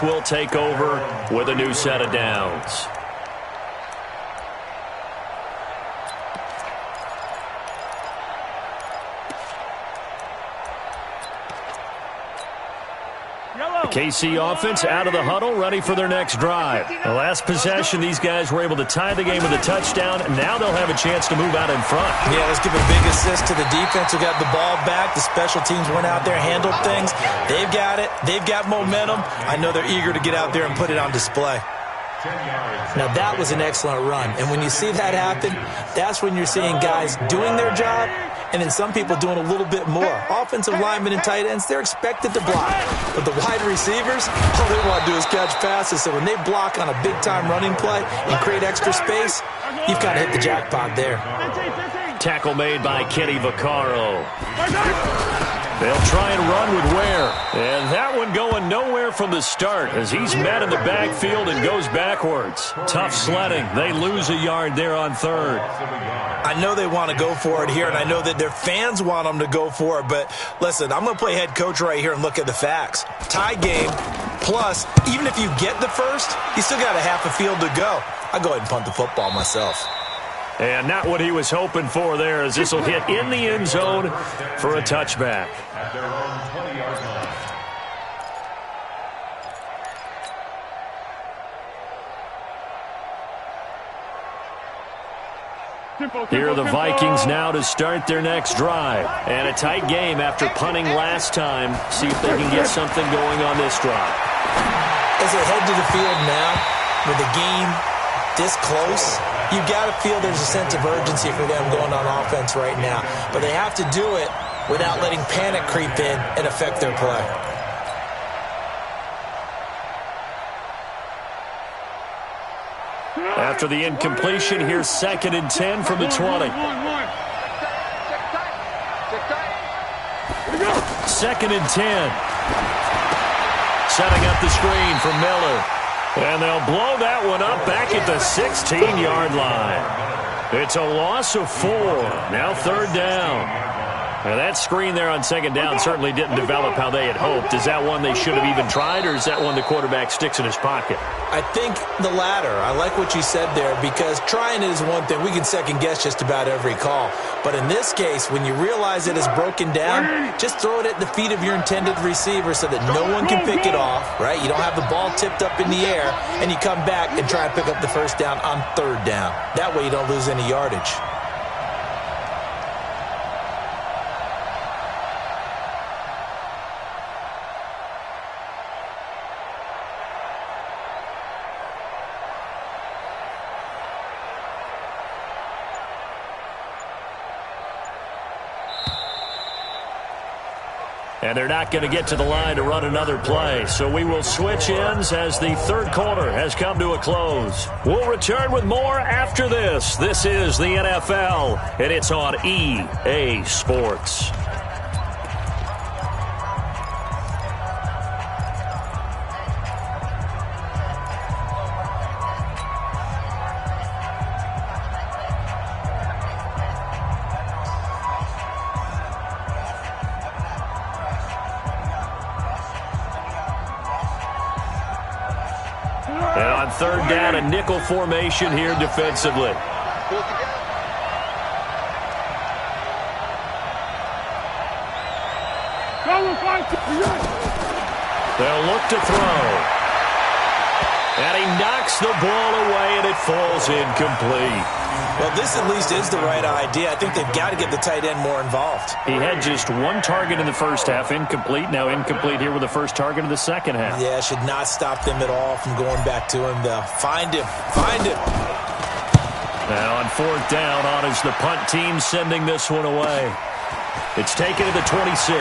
will take over with a new set of downs. The KC offense out of the huddle, ready for their next drive. The last possession, these guys were able to tie the game with a touchdown. Now they'll have a chance to move out in front. Yeah, let's give a big assist to the defense who got the ball back. The special teams went out there, handled things. They've got it. They've got momentum. I know they're eager to get out there and put it on display. Now, that was an excellent run. And when you see that happen, that's when you're seeing guys doing their job and then some people doing a little bit more. Offensive linemen and tight ends, they're expected to block. But the wide receivers, all they want to do is catch passes. So when they block on a big-time running play and create extra space, you've got to hit the jackpot there. Tackle made by Kenny Vaccaro. They'll try and run with Ware. And that one going nowhere from the start as he's met in the backfield and goes backwards. Tough sledding. They lose a yard there on third. I know they want to go for it here, and I know that their fans want them to go for it. But, listen, I'm going to play head coach right here and look at the facts. Tie game, plus, even if you get the first, you still got a half a field to go. I'll go ahead and punt the football myself. And not what he was hoping for there, as this will hit in the end zone for a touchback. Here are the Vikings now to start their next drive. And a tight game after punting last time. See if they can get something going on this drive. As they head to the field now, with the game this close, you've got to feel there's a sense of urgency for them going on offense right now. But they have to do it without letting panic creep in and affect their play. After the incompletion, here's 2nd and 10 from the 20. 2nd and 10. Setting up the screen for Miller. And they'll blow that one up back at the 16-yard line. It's a loss of 4. Now 3rd down. Now that screen there on 2nd down certainly didn't develop how they had hoped. Is that one they should have even tried, or is that one the quarterback sticks in his pocket? I think the latter. I like what you said there, because trying it is one thing. We can second-guess just about every call. But in this case, when you realize it is broken down, just throw it at the feet of your intended receiver so that no one can pick it off, right? You don't have the ball tipped up in the air, and you come back and try and pick up the first down on 3rd down. That way you don't lose any yardage. And they're not going to get to the line to run another play. So we will switch ends as the 3rd quarter has come to a close. We'll return with more after this. This is the NFL, and it's on EA Sports. And on 3rd down, a nickel formation here defensively. They'll look to throw. And he knocks the ball away, and it falls incomplete. Well, this at least is the right idea. I think they've got to get the tight end more involved. He had just 1 target in the first half, incomplete. Now incomplete here with the first target of the second half. Yeah, should not stop them at all from going back to him, though. Find him. Find him. Now on 4th down, on is the punt team sending this one away. It's taken to the 26.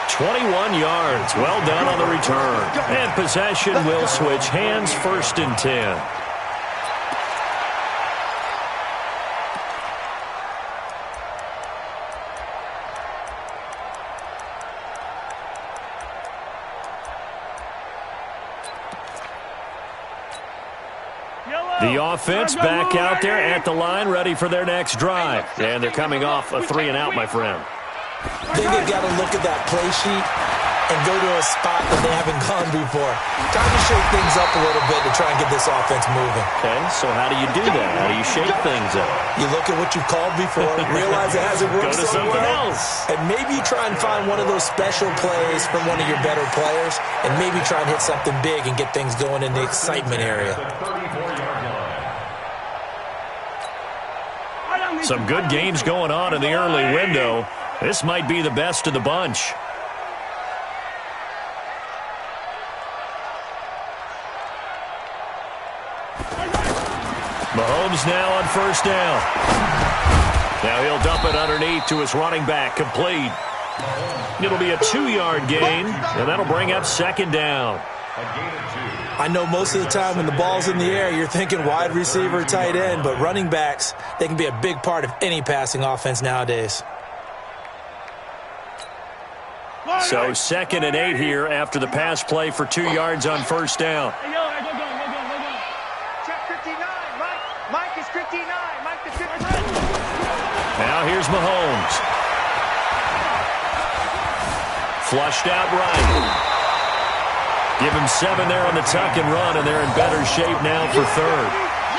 21 yards. Well done on the return. And possession will switch hands, 1st and 10. The offense back out there at the line, ready for their next drive. And they're coming off a 3-and-out, my friend. I think they've got to look at that play sheet and go to a spot that they haven't gone before. Time to shake things up a little bit to try and get this offense moving. Okay, so how do you do that? How do you shake things up? You look at what you've called before, realize it hasn't worked Go to so something well, else. and maybe try and find one of those special plays from one of your better players, and maybe try and hit something big and get things going in the excitement area. Some good games going on in the early window. This might be the best of the bunch. Mahomes now on first down. Now he'll dump it underneath to his running back, complete. It'll be a 2-yard gain, and that'll bring up second down. I know most of the time when the ball's in the air, you're thinking wide receiver, tight end, but running backs, they can be a big part of any passing offense nowadays. So 2nd and 8 here after the pass play for 2 yards on first down. Mike is 59. Mike is 59. Now here's Mahomes. Flushed out right. Give him 7 there on the tuck and run, and they're in better shape now for third.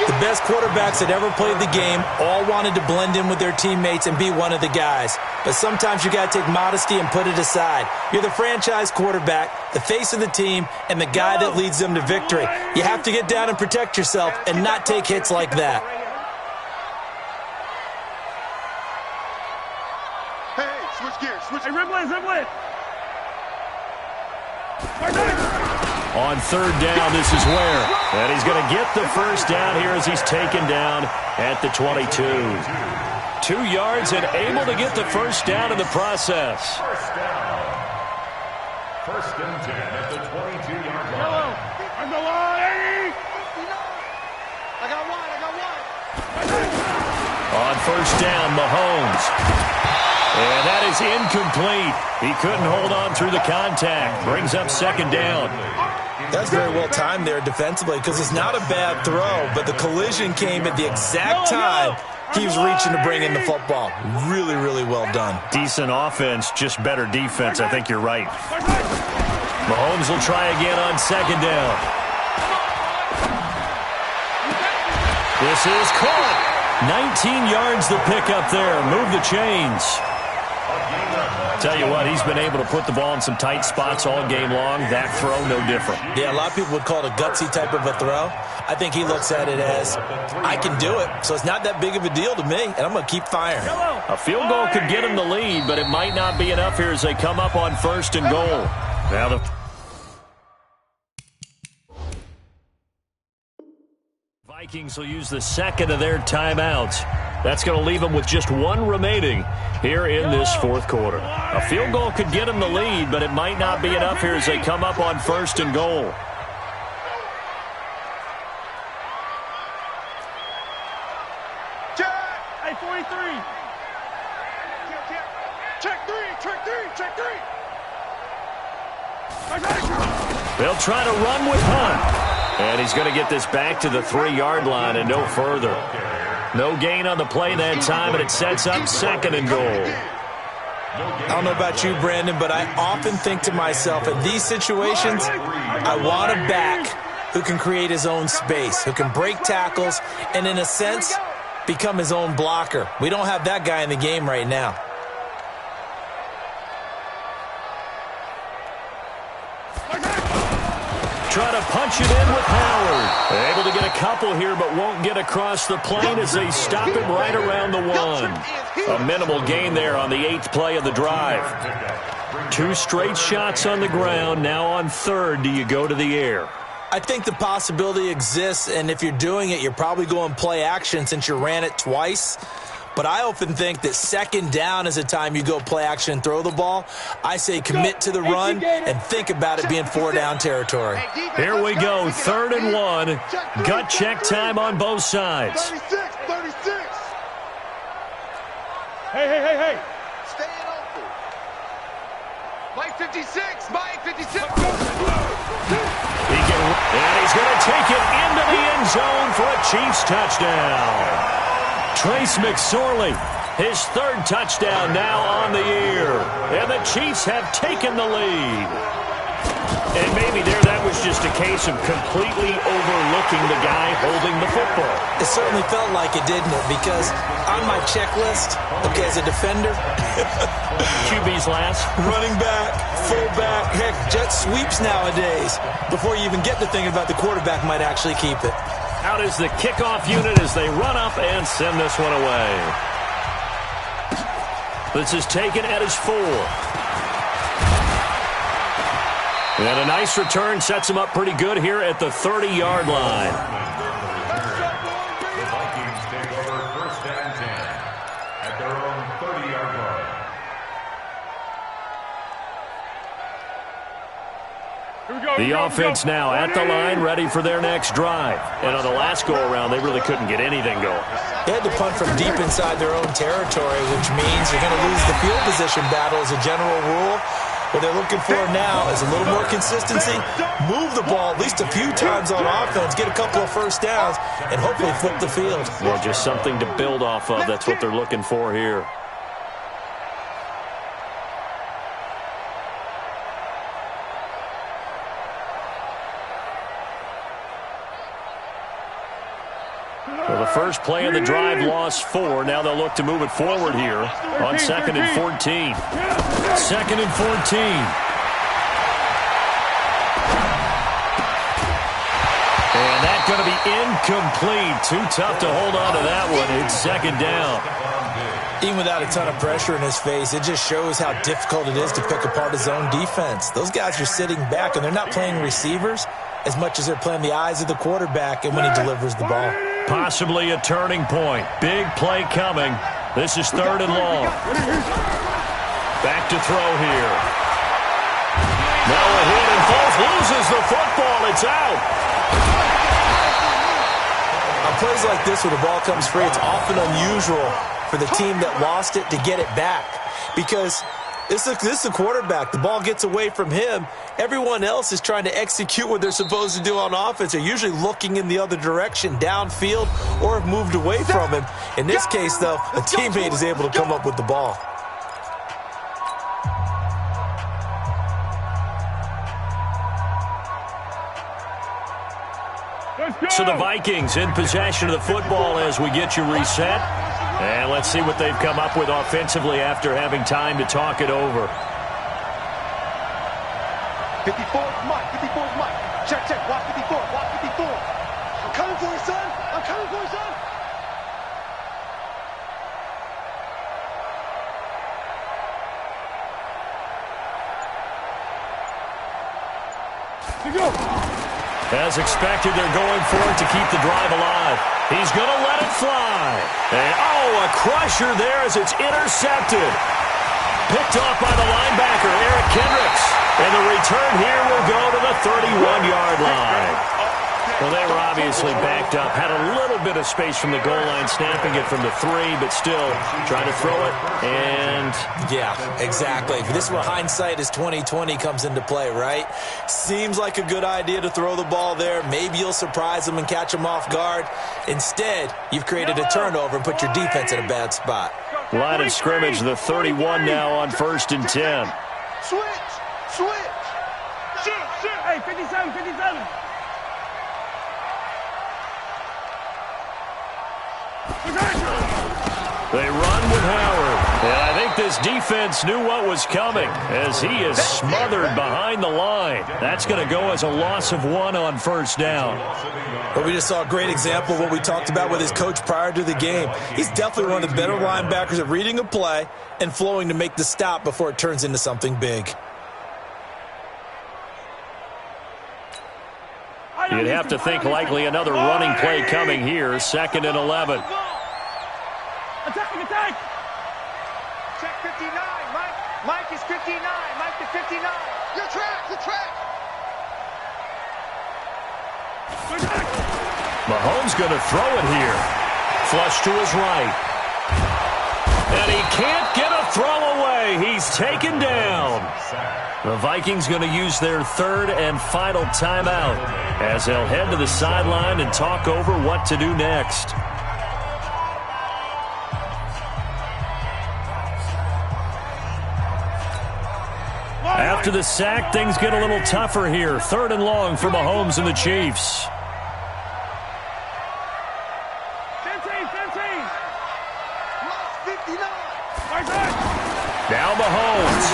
The best quarterbacks that ever played the game all wanted to blend in with their teammates and be one of the guys. But sometimes you got to take modesty and put it aside. You're the franchise quarterback, the face of the team, and the guy that leads them to victory. You have to get down and protect yourself and not take hits like that. Hey, switch gears. Switch. Hey, rim blitz. On third down, this is where. And he's going to get the first down here as he's taken down at the 22. 2 yards and able to get the first down in the process. First and 10 at the 22-yard line. I'm the line. I got one. On first down, Mahomes. And that is incomplete. He couldn't hold on through the contact. Brings up second down. That's very well timed there defensively because it's not a bad throw, but the collision came at the exact time he was reaching to bring in the football. Really, really well done. Decent offense, just better defense. I think you're right. Mahomes will try again on second down. This is caught. 19 yards the pick up there. Move the chains. Tell you what, he's been able to put the ball in some tight spots all game long. That throw, no different. Yeah, a lot of people would call it a gutsy type of a throw. I think he looks at it as, I can do it, so it's not that big of a deal to me, and I'm going to keep firing. A field goal could get him the lead, but it might not be enough here as they come up on first and goal. Now the Vikings will use the second of their timeouts. That's going to leave them with just 1 remaining here in this fourth quarter. A field goal could get them the lead, but it might not be enough here as they come up on first and goal. Check. Hey, 43. Check three. They'll try to run with Hunt. And he's going to get this back to the 3-yard line and no further. No gain on the play that time, and it sets up second and goal. I don't know about you, Brandon, but I often think to myself, in these situations, I want a back who can create his own space, who can break tackles, and in a sense, become his own blocker. We don't have that guy in the game right now. Try to punch it in with Howard. Able to get a couple here, but won't get across the plane as they stop him right around the 1. A minimal gain there on the 8th play of the drive. 2 straight shots on the ground. Now on third, do you go to the air? I think the possibility exists, and if you're doing it, you're probably going play action since you ran it twice. But I often think that second down is a time you go play action and throw the ball. I say commit to the run and think about it being 4-down territory. Here we go, 3rd and 1. Gut check time on both sides. 36. Hey. Staying open. Mike 56. And he's going to take it into the end zone for a Chiefs touchdown. Trace McSorley His third touchdown now on the year. And the Chiefs have taken the lead. And maybe that was just a case of completely overlooking the guy holding the football. It certainly felt like it, didn't it? Because on my checklist, okay, as a defender, QB's last. running back, fullback, heck, jet sweeps nowadays. Before you even get to thinking about the quarterback might actually keep it. Out is the kickoff unit as they run up and send this one away. This is taken at his 4. And a nice return sets him up pretty good here at the 30-yard line. The Vikings take over 1st and 10 at their own 30-yard line. The offense now at the line, ready for their next drive. And on the last go-around, they really couldn't get anything going. They had to punt from deep inside their own territory, which means you're going to lose the field position battle as a general rule. What they're looking for now is a little more consistency, move the ball at least a few times on offense, get a couple of first downs, and hopefully flip the field. Well, just something to build off of. That's what they're looking for here. Well, the first play of the drive lost 4. Now they'll look to move it forward here on 2nd and 14. 2nd and 14. And that's going to be incomplete. Too tough to hold on to that one. It's 2nd down. Even without a ton of pressure in his face, it just shows how difficult it is to pick apart his own defense. Those guys are sitting back, and they're not playing receivers as much as they're playing the eyes of the quarterback and when he delivers the ball. Possibly a turning point. Big play coming. This is 3rd and long. Back to throw here. Now a hit and Foles loses the football. It's out. On plays like this where the ball comes free, it's often unusual for the team that lost it to get it back. Because this is a quarterback. The ball gets away from him. Everyone else is trying to execute what they're supposed to do on offense. They're usually looking in the other direction, downfield, or have moved away from him. In this case, though, a teammate is able to come up with the ball. So the Vikings in possession of the football as we get you reset. And let's see what they've come up with offensively after having time to talk it over. 54, Mike. 54, Mike. Check, check. Watch 54. Watch 54. I'm coming for you, son. I'm coming for you, son. As expected, they're going for it to keep the drive alive. He's going to let it fly. And, oh, a crusher there as it's intercepted. Picked off by the linebacker, Eric Kendricks. And the return here will go to the 31-yard line. Well, they were obviously backed up. Had a little bit of space from the goal line, snapping it from the 3, but still trying to throw it. And yeah, exactly. This is where hindsight is 20/20 comes into play, right? Seems like a good idea to throw the ball there. Maybe you'll surprise them and catch them off guard. Instead, you've created a turnover and put your defense in a bad spot. Line of scrimmage, the 31 now on 1st and 10. Switch. Hey, 57, 57. They run with Howard. And I think this defense knew what was coming as he is smothered behind the line. That's going to go as a loss of 1 on 1st down. But we just saw a great example of what we talked about with his coach prior to the game. He's definitely one of the better linebackers at reading a play and flowing to make the stop before it turns into something big. You'd have to think likely another running play coming here. 2nd and 11. Attack! Check 59, Mike. Mike is 59. Mike to 59. Your track. Mahomes going to throw it here. Flush to his right. And he can't get a throw away. He's taken down. The Vikings going to use their 3rd and final timeout as they'll head to the sideline and talk over what to do next. After the sack, things get a little tougher here. 3rd and long for Mahomes and the Chiefs. 15. Lost 59. Now Mahomes.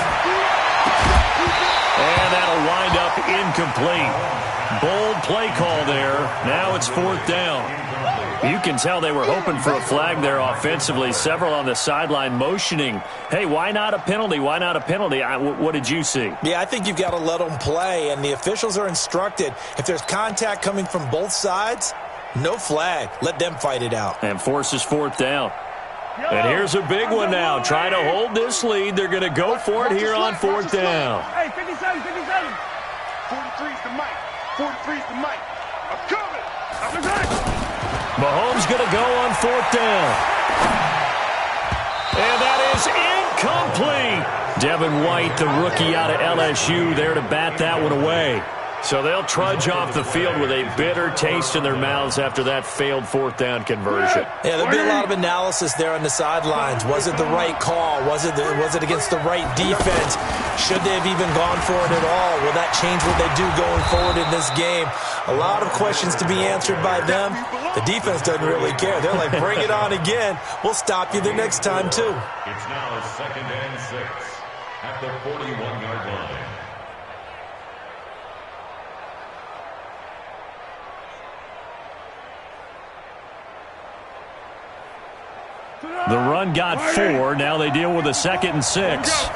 And that'll wind up incomplete. Bold play call there. Now it's 4th down. You can tell they were hoping for a flag there offensively. Several on the sideline motioning, hey, why not a penalty? Why not a penalty? What did you see? Yeah, I think you've got to let them play, and the officials are instructed. If there's contact coming from both sides, no flag. Let them fight it out. And forces 4th down. And here's a big one now. Trying to hold this lead. They're going to go for it here on 4th down. Hey, 57. 43's the mic. 43's the mic. I'm coming. Mahomes going to go on 4th down. And that is incomplete. Devin White, the rookie out of LSU, there to bat that one away. So they'll trudge off the field with a bitter taste in their mouths after that failed 4th down conversion. Yeah, there'll be a lot of analysis there on the sidelines. Was it the right call? Was it against the right defense? Should they have even gone for it at all? Will that change what they do going forward in this game? A lot of questions to be answered by them. The defense doesn't really care. They're like, bring it on again. We'll stop you the next time, too. It's now 2nd and 6 at the 41-yard line. The run got 4. Now they deal with a 2nd and 6.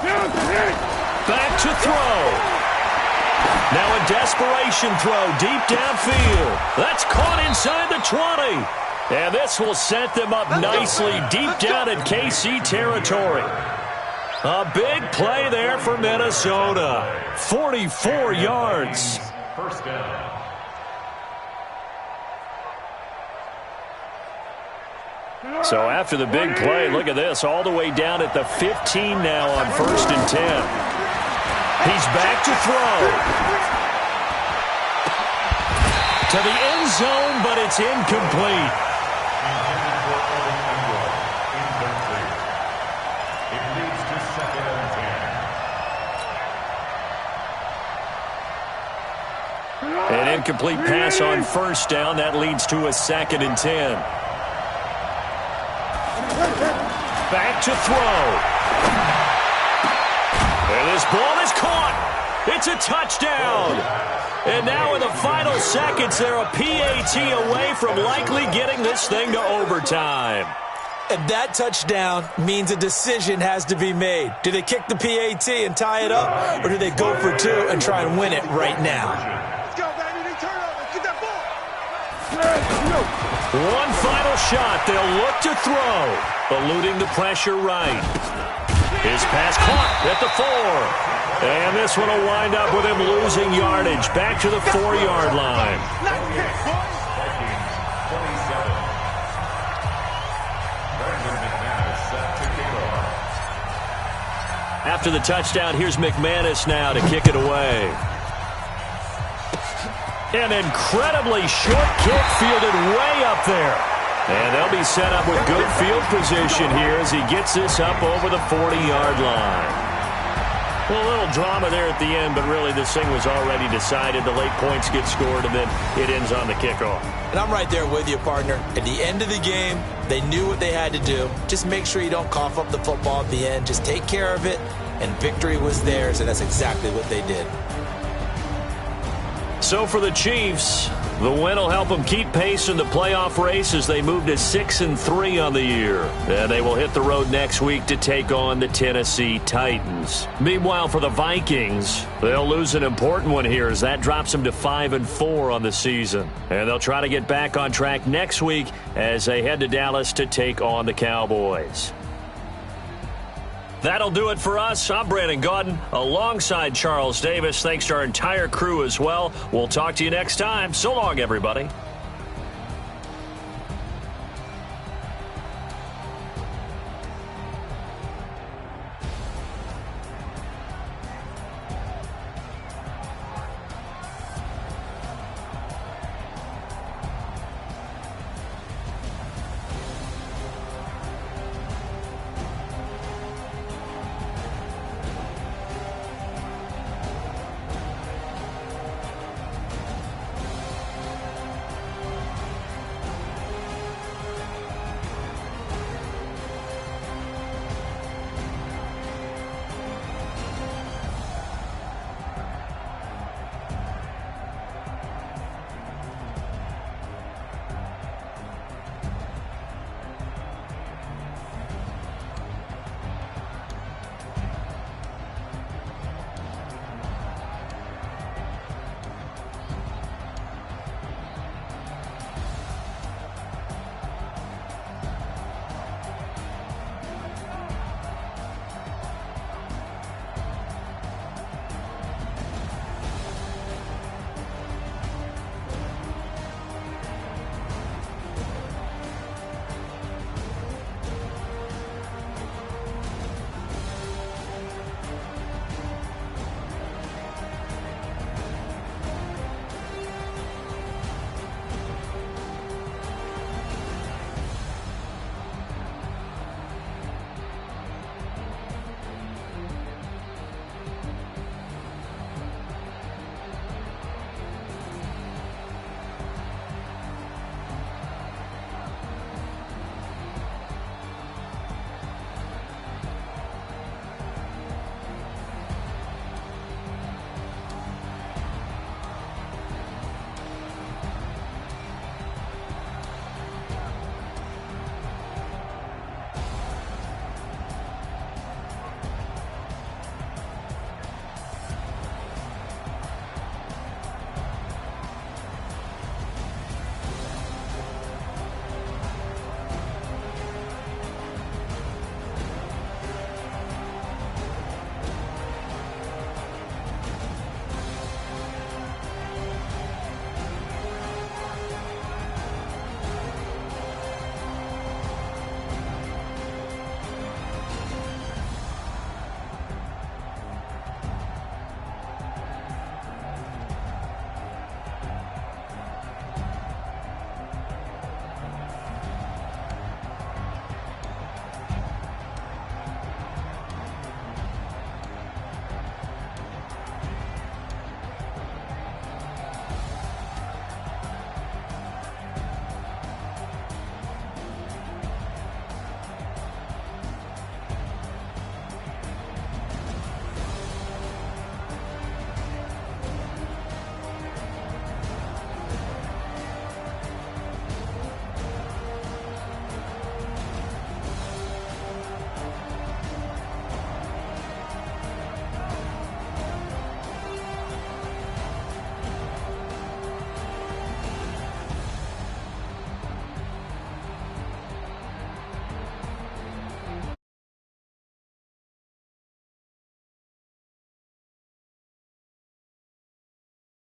Back to throw. Now a desperation throw deep downfield. That's caught inside the 20. And this will set them up nicely deep down in KC territory. A big play there for Minnesota. 44 yards. 1st down. So after the big play, look at this, all the way down at the 15 now on 1st and 10. He's back to throw. To the end zone, but it's incomplete. It leads to 2nd and 10. An incomplete pass on 1st down. That leads to a 2nd and 10. Back to throw. And this ball is caught. It's a touchdown. And now in the final seconds, they're a PAT away from likely getting this thing to overtime. And that touchdown means a decision has to be made. Do they kick the PAT and tie it up, or do they go for 2 and try and win it right now? Let's go, baby. Turn over. Get that ball. One final shot. They'll look to throw. Eluding the pressure right. His pass caught at the 4. And this one will wind up with him losing yardage. Back to the 4-yard line. After the touchdown, here's McManus now to kick it away. An incredibly short kick fielded way up there. And they'll be set up with good field position here as he gets this up over the 40-yard line. Well, a little drama there at the end, but really this thing was already decided. The late points get scored, and then it ends on the kickoff. And I'm right there with you, partner. At the end of the game, they knew what they had to do. Just make sure you don't cough up the football at the end. Just take care of it, and victory was theirs, and that's exactly what they did. So for the Chiefs, the win will help them keep pace in the playoff race as they move to 6-3 on the year. And they will hit the road next week to take on the Tennessee Titans. Meanwhile, for the Vikings, they'll lose an important one here as that drops them to 5-4 on the season. And they'll try to get back on track next week as they head to Dallas to take on the Cowboys. That'll do it for us. I'm Brandon Gaudin alongside Charles Davis. Thanks to our entire crew as well. We'll talk to you next time. So long, everybody.